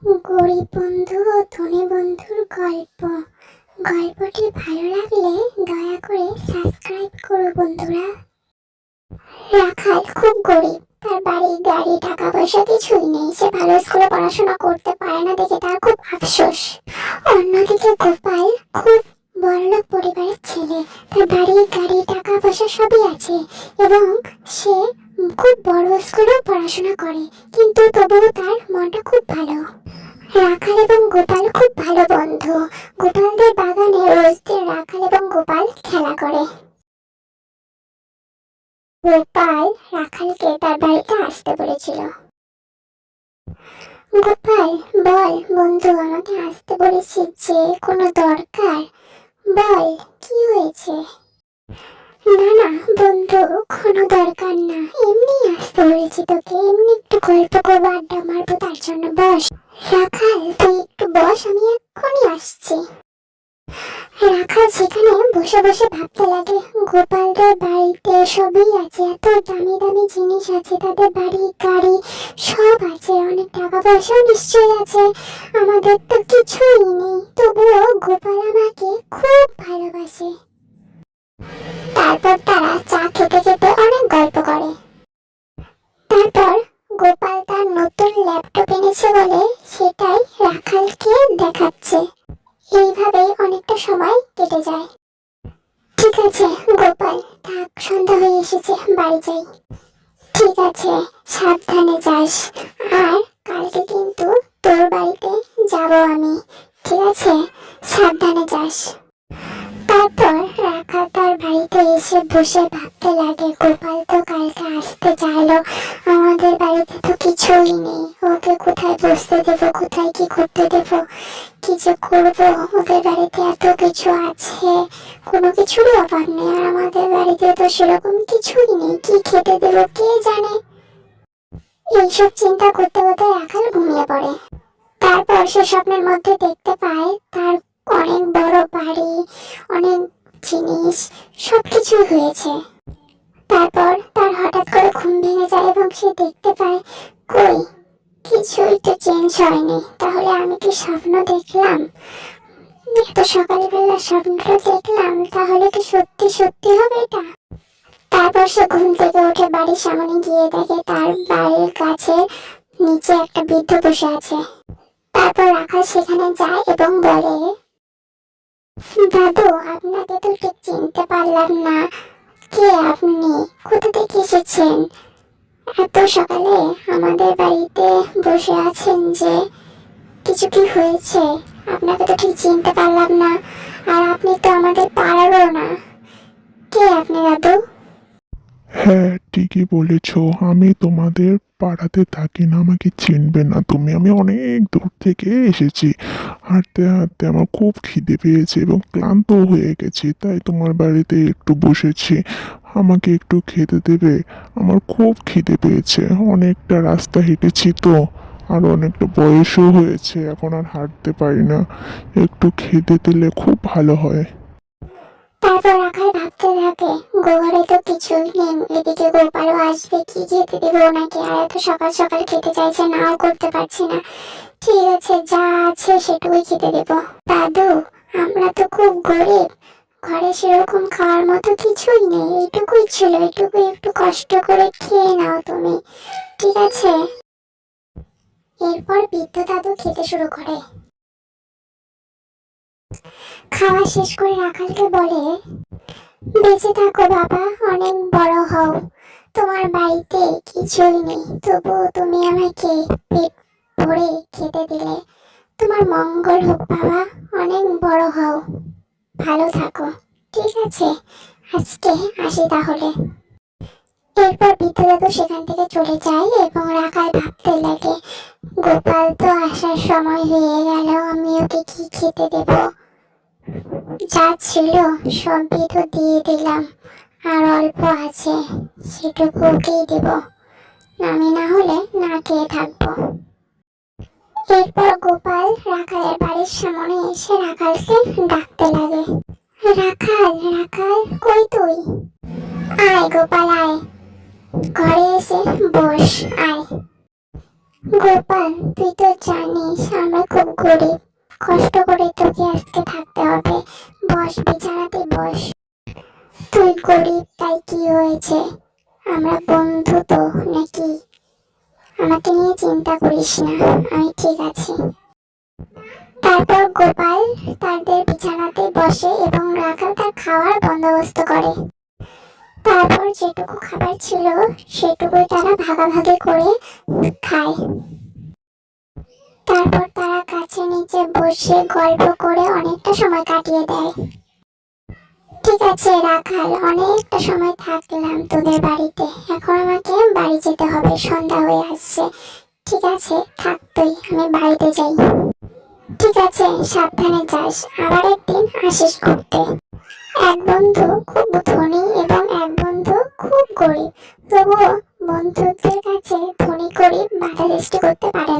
গরিব বন্ধু ও ধনী বন্ধুর গল্প। গল্পটি ভালো লাগলে দয়া করে সাবস্ক্রাইব করো বন্ধুরা। রাখাল খুব গরিব, তার বাড়ি গাড়ি টাকা পয়সা কিছুই নেই। সে ভালো স্কুলে পড়াশোনা করতে পারে না দেখে তার খুব আফসোস। অন্যদিকে গোপাল খুব বড়লোক পরিবারের ছেলে, তার বাড়ি গাড়ি টাকা পয়সা সবই আছে এবং সে খুব বড় স্কুলেও পড়াশোনা করে, কিন্তু তবুও তার মনটা খুব ভালো। রাখাল এবং গোপাল খুব ভালো বন্ধু। গোপালদের বাগানে রোজ দিন রাখাল এবং গোপাল খেলা করে। গোপাল রাখালকে তার বাড়িতে আসতে বলেছিল। গোপাল, বল বন্ধু, আমাকে আসতে বলেছিস যে কোনো দরকার? বল, কি হয়েছে? না না বন্ধু, কোনো দরকার না, এমনি আসতে বলেছি তোকে, এমনি একটু গল্প করবো, আড্ডা মারবো, তার জন্য। বস। রাখাল, তুই একটু বস, আমি এক্ষুনি আসছি। রাখাল সেখানে বসে বসে ভাবতে লাগে, গোপালদের বাড়িতে সবই আছে, এত দামি দামি জিনিস আছে, তাদের বাড়ি গাড়ি সব আছে, অনেক টাকা পয়সাও নিশ্চয়ই আছে, আমাদের তো কিছুই নেই, তবুও গোপাল আমাকে খুব ভালোবাসে। তারপর তারা চা খেতে খেতে অনেক গল্প করে। তারপর গোপাল তার নতুন ল্যাপটপ এনেছে বলে সেটাই রাখালকে দেখাচ্ছে। এইভাবেই অনেকটা সময় কেটে যায়। ঠিক আছে গোপাল, থাক, সন্ধ্যা হয়ে এসেছে, বাড়ি যাই। ঠিক আছে, সাবধানে যাস, আর কালকে কিন্তু তোর বাড়িতে যাব আমি, ঠিক আছে? সাবধানে যাস। তারপর রাখাল তার বাড়িতে এসে বসে ভাবতে লাগে, গোপাল তো কালকে আসতে চাইলো, আমাদের বাড়িতে তো কিছুই নেই, ওকে কোথায় বসতে দেব, কোথায় কি করতে দেব, কি যে করবো? ওদের বাড়িতে এত কিছু আছে, কোনো কিছুরই অভাব নেই, আর আমাদের বাড়িতে তো সেরকম কিছুই নেই, কি খেতে দেব কে জানে। এইসব চিন্তা করতে করতে রাখাল ঘুমিয়ে পড়ে। তারপর সে স্বপ্নের মধ্যে দেখতে পায় তার অনেক বড় বাড়ি, অনেক জিনিস, সবকিছু হয়েছে। তারপর তার হঠাৎ করে ঘুম ভেঙে যায় এবং সে দেখতে পায়, কই, কিছুই তো চেঞ্জ হয়নি, তাহলে আমি কি স্বপ্ন দেখলাম? এত সকালবেলা স্বপ্নটা দেখলাম, তাহলে কি সত্যি সত্যি হবে এটা? তারপর সে ঘুম থেকে উঠে বাড়ির সামনে গিয়ে দেখে তার বাড়ির কাছে নিচে একটা বৃদ্ধ বসে আছে। তারপর রাখাল সেখানে যায় এবং বলে, দাদু, আপনাকে তো ঠিক চিনতে পারলাম না, কে আপনি, কোথা থেকে এসেছেন? এত সকালে আমাদের বাড়িতে বসে আছেন যে, কিছু কি হয়েছে? আপনাকে তো ঠিক চিনতে পারলাম না, আর আপনি তো আমাদের পাড়ারও না, কে আপনি দাদু? হ্যাঁ, ঠিকই বলেছ, আমি তোমাদের পাড়াতে থাকি না, আমাকে চিনবে না তুমি। আমি অনেক দূর থেকে এসেছি, হাঁটতে হাঁটতে আমার খুব খিদে পেয়েছে এবং ক্লান্ত হয়ে গেছি, তাই তোমার বাড়িতে একটু বসেছি। আমাকে একটু খেতে দেবে? আমার খুব খিদে পেয়েছে, অনেকটা রাস্তা হেঁটেছি তো, আর অনেকটা বয়সও হয়েছে, এখন আর হাঁটতে পারি না, একটু খেতে দিলে খুব ভালো হয়। তারপর রাখাল ভাবতে থাকে, ঘরে তো কিছুই নেই, এদিকে গোপালও আসবে, কি খেতে দেবো ওনাকে, আর এত সকাল সকাল খেতে চাইছে, নাও করতে পারছি না। ঠিক আছে, যা আছে সেটুকুই খেতে দেবো। দাদু, আমরা তো খুব গরিব, ঘরে সেরকম খাওয়ার মতো কিছুই নেই, এইটুকুই ছিল, এইটুকুই একটু কষ্ট করে খেয়ে নাও তুমি, ঠিক আছে? এরপর বৃদ্ধ দাদু খেতে শুরু করে। খাওয়া শেষ করে রাখালকে বলে, বেঁচে থাকো বাবা, অনেক বড় হও, তোমার বাড়িতে কিছুই নেই, তবুও তুমি আমাকে পেট ভরে খেতে দিলে, তোমার মঙ্গল হোক বাবা, অনেক বড় হও, ভালো থাকো, ঠিক আছে? আজকে আসি তাহলে। এরপর বৃদ্ধদাদু সেখান থেকে চলে যায় এবং রাখাল ভাবতে লাগে, গোপাল তো আসার সময় হয়ে গেল, আমি ওকে কি খেতে দেব? যা ছিল সবই তো দিয়ে দিলাম, আর অল্প আছে, সেটুকু ওকেই দেব, আমি না হলে না খেয়ে থাকবো। এরপর গোপাল রাখালের বাড়ির সামনে এসে রাখালকে ডাকতে লাগে, রাখাল, রাখাল, কই তুই? আয় গোপাল আয়, ঘরে এসে বস, আয়। গোপাল, তুই তো জানিস আমরা খুব গরিব, কষ্ট করে তোকে আজকে থাকতে হবে। বস, বিছানাতে বস। তুই গরিব তাই কি হয়েছে, আমরা বন্ধু তো নাকি? আমাকে নিয়ে চিন্তা করিস না, আমি ঠিক আছি। তারপর গোপাল তাদের বিছানাতে বসে এবং রাখাল তার খাওয়ার বন্দোবস্ত করে। তারপর যেটুকু খাবার ছিল সেটুকুই তারা ভাগাভাগি করে খায়। তারপর তারা গাছের নিচে বসে গল্প করে অনেকটা সময় কাটিয়ে দেয়। ঠিক আছে রাখাল, অনেকটা সময় থাকলাম তোদের বাড়িতে, এখন আমাকে বাড়ি যেতে হবে, সন্ধ্যা হয়ে আসছে। ঠিক আছে থাক তুই, আমি বাড়িতে যাই। ঠিক আছে, সাবধানে যাস, আবার একদিন আসিস ঘুরতে। এক বন্ধু খুব ধনী এবং এক বন্ধু খুব গরিব, তবুও বন্ধুদের কাছে ধনী গরিব বাধা সৃষ্টি করতে পারে না।